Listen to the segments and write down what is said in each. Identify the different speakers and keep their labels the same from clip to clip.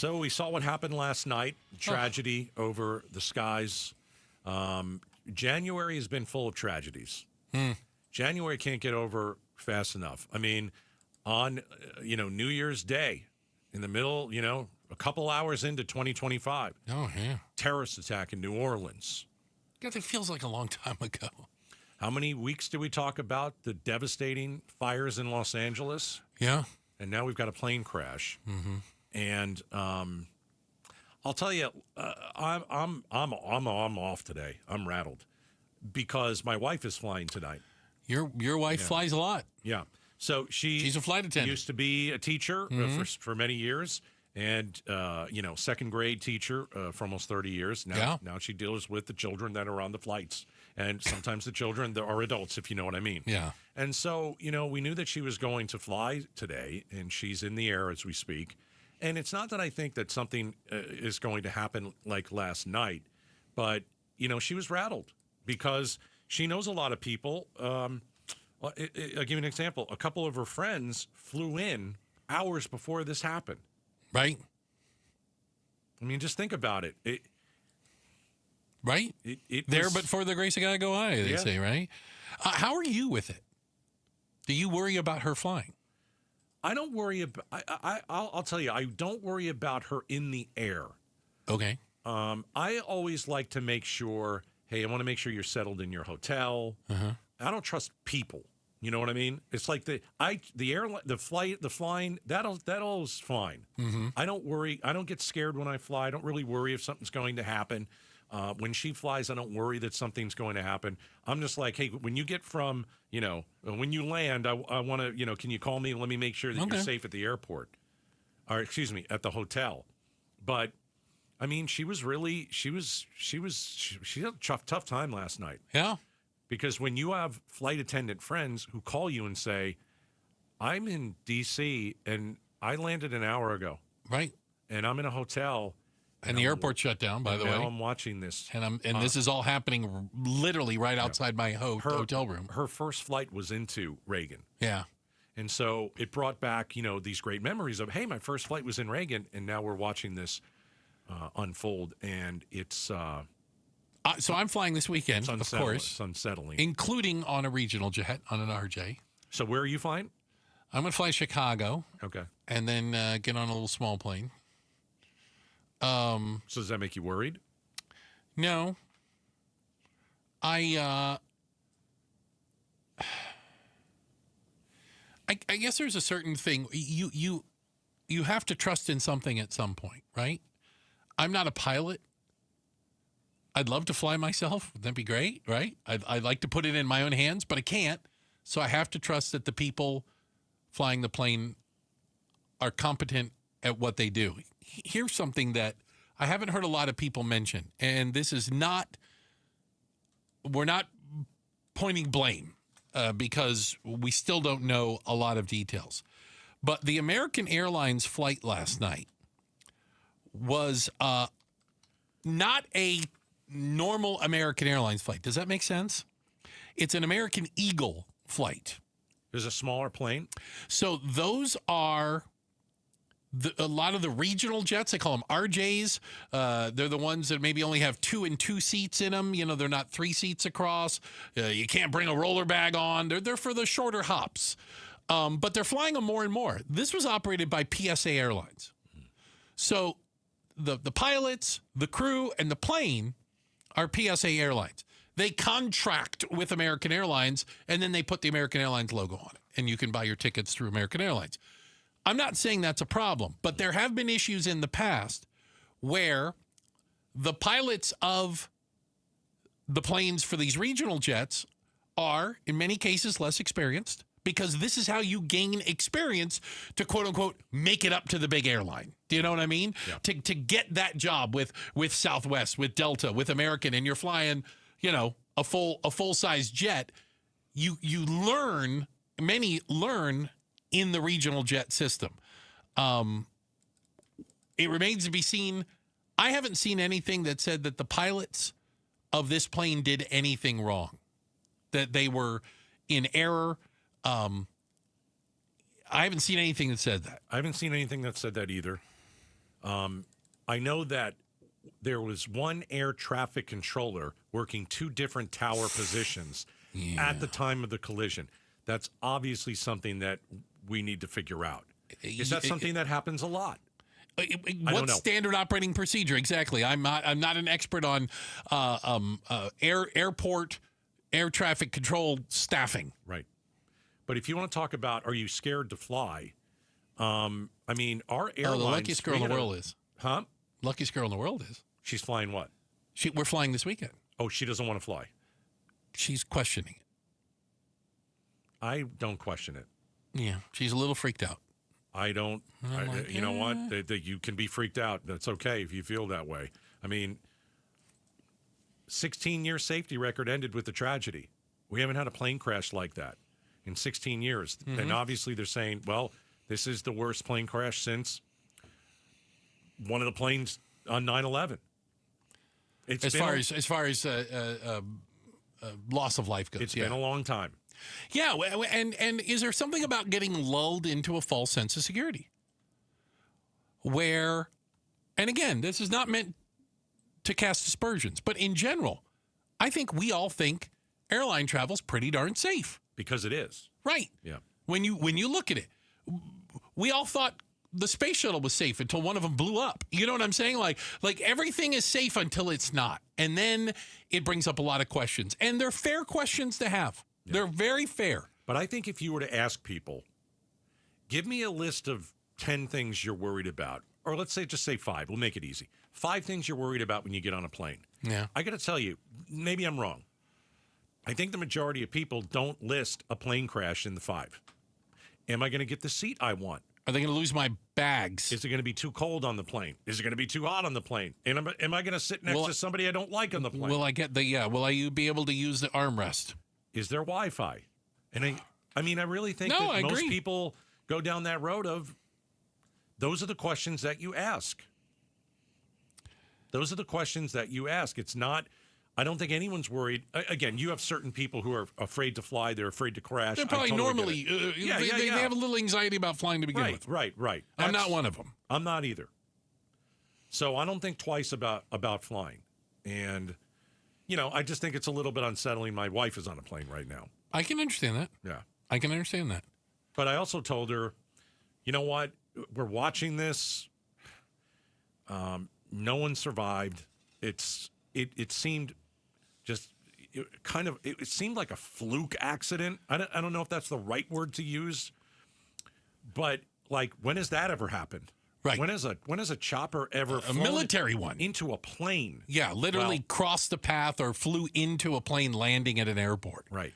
Speaker 1: So we saw what happened last night, tragedy over the skies. January has been full of tragedies. January can't get over fast enough. I mean, on, New Year's Day, in the middle, a couple hours into 2025.
Speaker 2: Oh, yeah.
Speaker 1: Terrorist attack in New Orleans.
Speaker 2: God, it feels like a long time ago.
Speaker 1: How many weeks did we talk about the devastating fires in Los Angeles?
Speaker 2: Yeah.
Speaker 1: And now we've got a plane crash. Mm-hmm. And I'll tell you, I'm off today. I'm rattled because my wife is flying tonight.
Speaker 2: Your wife flies a lot.
Speaker 1: Yeah. So she's
Speaker 2: a flight attendant.
Speaker 1: Used to be a teacher for many years, and second grade teacher for almost 30 years. Now she deals with the children that are on the flights, and sometimes the children that are adults, if you know what I mean.
Speaker 2: Yeah.
Speaker 1: And so we knew that she was going to fly today, and she's in the air as we speak. And it's not that I think that something is going to happen like last night, but she was rattled because she knows a lot of people. I'll give you an example. A couple of her friends flew in hours before this happened.
Speaker 2: Right.
Speaker 1: I mean, just think about it.
Speaker 2: Right. There, but for the grace of God, go I, they say, right? How are you with it? Do you worry about her flying?
Speaker 1: I don't worry about. I'll tell you, I don't worry about her in the air.
Speaker 2: Okay.
Speaker 1: I always like to make sure. Hey, I want to make sure you're settled in your hotel. I don't trust people. You know what I mean? It's like the airline, the flying. That all is fine. Mm-hmm. I don't worry. I don't get scared when I fly. I don't really worry if something's going to happen. When she flies, I don't worry that something's going to happen. I'm just like, hey, when you get from, when you land, I want to, can you call me and let me make sure that you're safe at the airport, or excuse me, at the hotel. But I mean, she had a tough time last night.
Speaker 2: Yeah.
Speaker 1: Because when you have flight attendant friends who call you and say, I'm in D.C. and I landed an hour ago.
Speaker 2: Right.
Speaker 1: And I'm in a hotel.
Speaker 2: And the airport shut down, by the way.
Speaker 1: Now I'm watching this.
Speaker 2: And this is all happening literally right outside my hotel room.
Speaker 1: Her first flight was into Reagan.
Speaker 2: Yeah.
Speaker 1: And so it brought back, these great memories of, hey, my first flight was in Reagan, and now we're watching this unfold. And it's...
Speaker 2: so I'm flying this weekend, of course.
Speaker 1: It's unsettling.
Speaker 2: Including on a regional jet, on an RJ.
Speaker 1: So where are you flying?
Speaker 2: I'm going to fly Chicago.
Speaker 1: Okay.
Speaker 2: And then get on a little small plane.
Speaker 1: So does that make you worried?
Speaker 2: No. I guess there's a certain thing you have to trust in something at some point, right? I'm not a pilot. I'd love to fly myself. Wouldn't that be great, right? I'd like to put it in my own hands, but I can't. So I have to trust that the people flying the plane are competent at what they do. Here's something that I haven't heard a lot of people mention, and this is not, we're not pointing blame because we still don't know a lot of details. But the American Airlines flight last night was not a normal American Airlines flight. Does that make sense? It's an American Eagle flight.
Speaker 1: There's a smaller plane?
Speaker 2: So those are a lot of the regional jets. They call them RJs. They're the ones that maybe only have 2 and 2 seats in them. They're not 3 seats across. You can't bring a roller bag on. They're for the shorter hops. But they're flying them more and more. This was operated by PSA Airlines. So the pilots, the crew, and the plane are PSA Airlines. They contract with American Airlines, and then they put the American Airlines logo on it, and you can buy your tickets through American Airlines. I'm not saying that's a problem, but there have been issues in the past where the pilots of the planes for these regional jets are, in many cases, less experienced, because this is how you gain experience to, quote unquote, make it up to the big airline. Do you know what I mean? Yeah. To get that job with Southwest, with Delta, with American, and you're flying, a full-size jet, many learn in the regional jet system. It remains to be seen. I haven't seen anything that said that the pilots of this plane did anything wrong, that they were in error. I haven't seen anything that said that.
Speaker 1: I haven't seen anything that said that either. I know that there was one air traffic controller working 2 different tower positions at the time of the collision. That's obviously something that we need to figure out. Is that something that happens a lot?
Speaker 2: What's standard operating procedure exactly? I'm not an expert on airport air traffic control staffing.
Speaker 1: Right. But if you want to talk about, are you scared to fly? I mean, our airlines.
Speaker 2: The luckiest girl in the world is.
Speaker 1: Huh?
Speaker 2: Luckiest girl in the world is.
Speaker 1: She's flying what?
Speaker 2: We're flying this weekend.
Speaker 1: Oh, she doesn't want to fly.
Speaker 2: She's questioning it.
Speaker 1: I don't question it.
Speaker 2: Yeah, she's a little freaked out.
Speaker 1: I don't. You know what? You can be freaked out. That's okay if you feel that way. I mean, 16-year safety record ended with a tragedy. We haven't had a plane crash like that in 16 years. Mm-hmm. And obviously they're saying, well, this is the worst plane crash since one of the planes on 9/11. As
Speaker 2: far as loss of life goes.
Speaker 1: It's been a long time.
Speaker 2: Yeah, and is there something about getting lulled into a false sense of security? Where, and again, this is not meant to cast aspersions, but in general, I think we all think airline travel's pretty darn safe.
Speaker 1: Because it is.
Speaker 2: Right.
Speaker 1: Yeah.
Speaker 2: When you look at it, we all thought the space shuttle was safe until one of them blew up. You know what I'm saying? Like everything is safe until it's not. And then it brings up a lot of questions. And they're fair questions to have. Yeah. They're very fair.
Speaker 1: But I think if you were to ask people, give me a list of 10 things you're worried about. Or let's say, just say 5. We'll make it easy. 5 things you're worried about when you get on a plane.
Speaker 2: Yeah.
Speaker 1: I got to tell you, maybe I'm wrong. I think the majority of people don't list a plane crash in the 5. Am I going to get the seat I want?
Speaker 2: Are they going to lose my bags?
Speaker 1: Is it going to be too cold on the plane? Is it going to be too hot on the plane? And am I going to sit next to somebody I don't like on the plane?
Speaker 2: Will I get will I be able to use the armrest?
Speaker 1: Is there Wi-Fi? And I mean, I really think that most people go down that road of those are the questions that you ask. Those are the questions that you ask. It's not, I don't think anyone's worried. Again, you have certain people who are afraid to fly. They're afraid to crash.
Speaker 2: They're probably normally, they have a little anxiety about flying to begin with.
Speaker 1: Right.
Speaker 2: I'm not one of them.
Speaker 1: I'm not either. So I don't think twice about flying. And, I just think it's a little bit unsettling. My wife is on a plane right now.
Speaker 2: I can understand that.
Speaker 1: Yeah.
Speaker 2: I can understand that.
Speaker 1: But I also told her, you know what? We're watching this. No one survived. It seemed just it seemed like a fluke accident. I don't know if that's the right word to use, but like, when has that ever happened?
Speaker 2: Right.
Speaker 1: When has a chopper ever
Speaker 2: a military one
Speaker 1: into a plane?
Speaker 2: Yeah, literally crossed the path or flew into a plane landing at an airport.
Speaker 1: Right.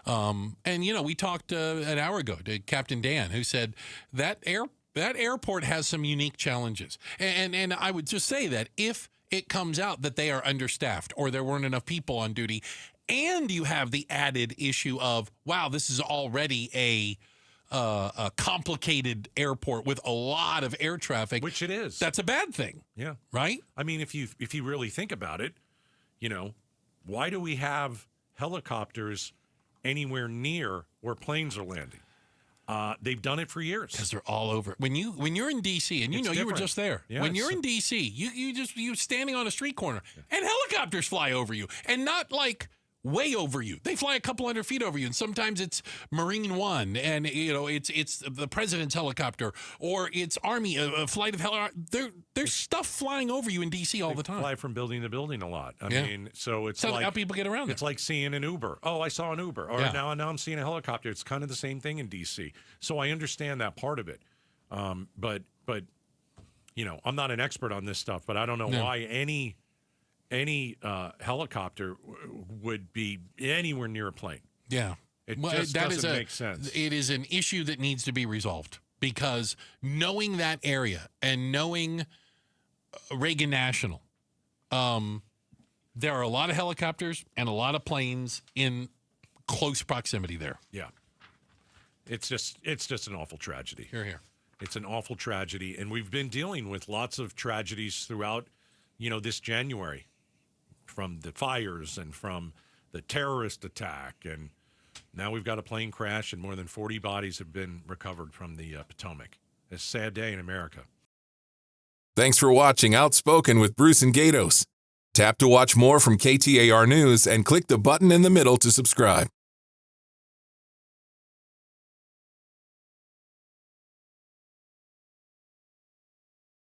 Speaker 2: And we talked an hour ago to Captain Dan, who said that airport has some unique challenges. And I would just say that if it comes out that they are understaffed or there weren't enough people on duty, and you have the added issue of, wow, this is already a complicated airport with a lot of air traffic,
Speaker 1: which it is.
Speaker 2: That's a bad thing.
Speaker 1: Yeah.
Speaker 2: Right?
Speaker 1: I mean, if you really think about it, why do we have helicopters anywhere near where planes are landing? They've done it for years.
Speaker 2: Because they're all over. When you're in D.C., and you were just there.
Speaker 1: Yeah,
Speaker 2: when you're in D.C., you're standing on a street corner, and helicopters fly over you, and not like way over you. They fly a couple hundred feet over you, and sometimes it's Marine One, and it's the president's helicopter, or it's Army, a flight of helicopters. There's stuff flying over you in D.C. all the time.
Speaker 1: Fly from building to building a lot. I mean, so it's like
Speaker 2: how people get around.
Speaker 1: It's like seeing an Uber. Oh, I saw an Uber. Or now I'm seeing a helicopter. It's kind of the same thing in D.C. So I understand that part of it. But I'm not an expert on this stuff, but I don't know why any helicopter would be anywhere near a plane.
Speaker 2: Yeah.
Speaker 1: It just doesn't make sense.
Speaker 2: It is an issue that needs to be resolved, because knowing that area and knowing Reagan National, there are a lot of helicopters and a lot of planes in close proximity there.
Speaker 1: Yeah. It's just an awful tragedy.
Speaker 2: Here.
Speaker 1: It's an awful tragedy, and we've been dealing with lots of tragedies throughout, this January, from the fires and from the terrorist attack, and now we've got a plane crash, and more than 40 bodies have been recovered from the Potomac. It's a sad day in America.
Speaker 3: Thanks for watching Outspoken with Bruce and Gaydos. Tap to watch more from KTAR News and click the button in the middle to subscribe.